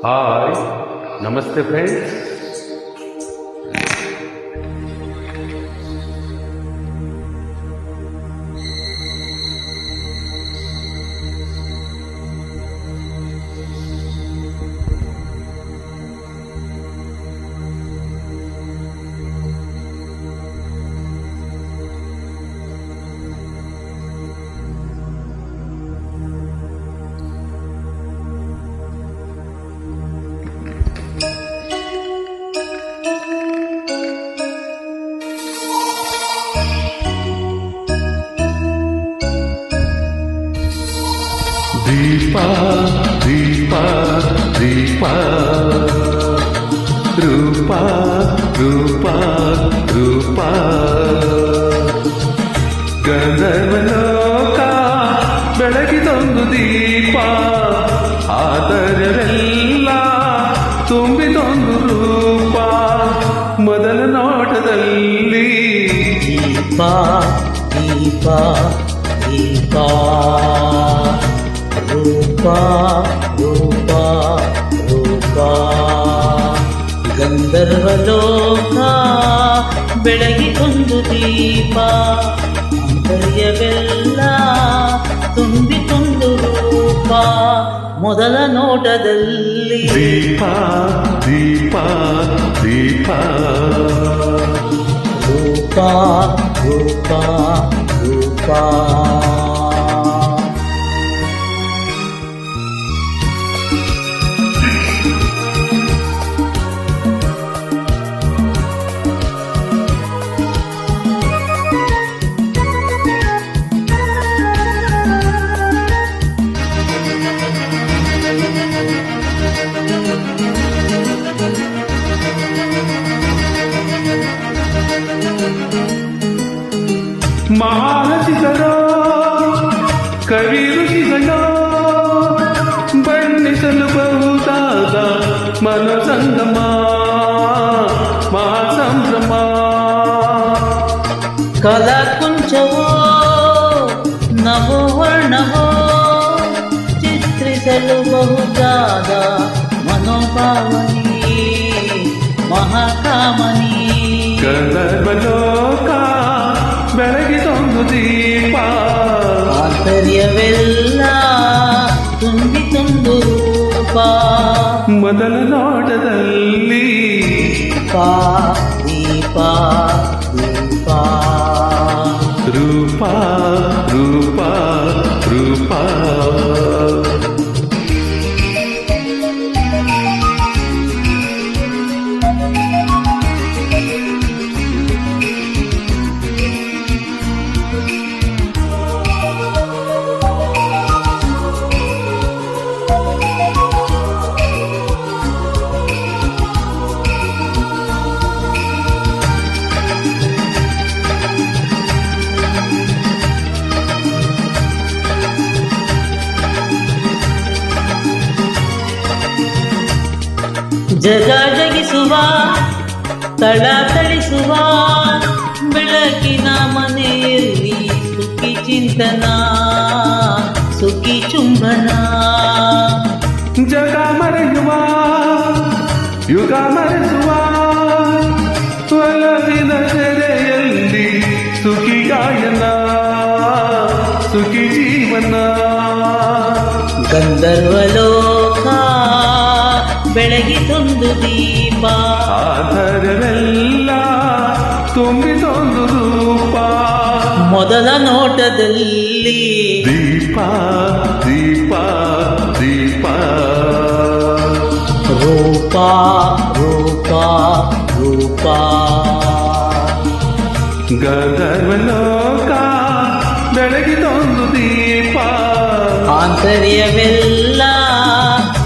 हाय नमस्ते फ्रेंड्स। दीपा दीपा दीपा रूपा रूपा रूपा ಗಂಧರ್ವಲೋಕ ಬೆಳಗಿದೊಂದು ದೀಪ ಆದರವೆಲ್ಲ ತುಂಬಿದೊಂದು ರೂಪ ಮೊದಲ ನೋಟದಲ್ಲಿ ದೀಪ ದೀಪ ದೀಪ ರೂಪ ರೂಪ ರೂಪ ಗಂಧರ್ವಲೋಕ ಬೆಳಗಿಕೊಂದು ದೀಪ ಅಂತರ್ಯವೆಲ್ಲ ತುಂಬಿಕೊಂಡು ರೂಪ ಮೊದಲ ನೋಟದಲ್ಲಿ ದೀಪ ದೀಪ ದೀಪ ರೂಪ ರೂಪ ರೂಪ ಮಹಾರಥಿಗಳೋ ಕವಿ ಋಷಿಗಳೋ ಬಣ್ಣಿಸಲು ಬಹುದಾದ ಮನೋಸಂಗಮ ಮಹಾಸಂಭ್ರಮ ಕಲಾಕುಂಚವೋ ನವವರ್ಣವೋ ಚಿತ್ರಿಸಲು ಬಹುದಾದ ಮನೋಭಾವನಿ ಮಹಾಕಾಮನಿ ಗಂಧರ್ವಲೋಕ ಬೆಳಗಿದೊಂದು ದೀಪ ಆಂತರ್ಯವೆಲ್ಲ ತುಂಬಿತೊಂದು ರೂಪ ಮೊದಲ ನೋಟದಲ್ಲಿ ದೀಪ ದೀಪ ದೀಪ ರೂಪ ರೂಪ ರೂಪ ಜಗ ಜಗಿಸುವ ತಳತಳಿಸುವ ಬೆಳಕಿನ ಮನೆಯಲ್ಲಿ ಸುಖಿ ಚಿಂತನ ಸುಖಿ ಚುಂಬನ ಜಗ ಮರೆಯುವ ಯುಗ ಮರೆಸುವ ಒಲವಿನ ಸೆರೆಯಲ್ಲಿ ಸುಖಿ ಗಾಯನ ಸುಖಿ ಜೀವನ ಗಂಧರ್ವಲೋಕ ಬೆಳಗಿದೊಂದು ದೀಪ ಆಧಾರವೆಲ್ಲ ತುಂಬಿದೊಂದು ರೂಪ ಮೊದಲ ನೋಟದಲ್ಲಿ ದೀಪ ದೀಪ ದೀಪ ರೂಪ ರೂಪ ರೂಪ ಗಂಧರ್ವಲೋಕ ಬೆಳಗಿದೊಂದು ದೀಪ ಆಂತರ್ಯವೆಲ್ಲ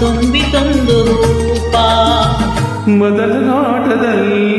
ತುಂಬಿತೊಂದು ರೂಪ ಮೊದಲ ನೋಟದಲ್ಲಿ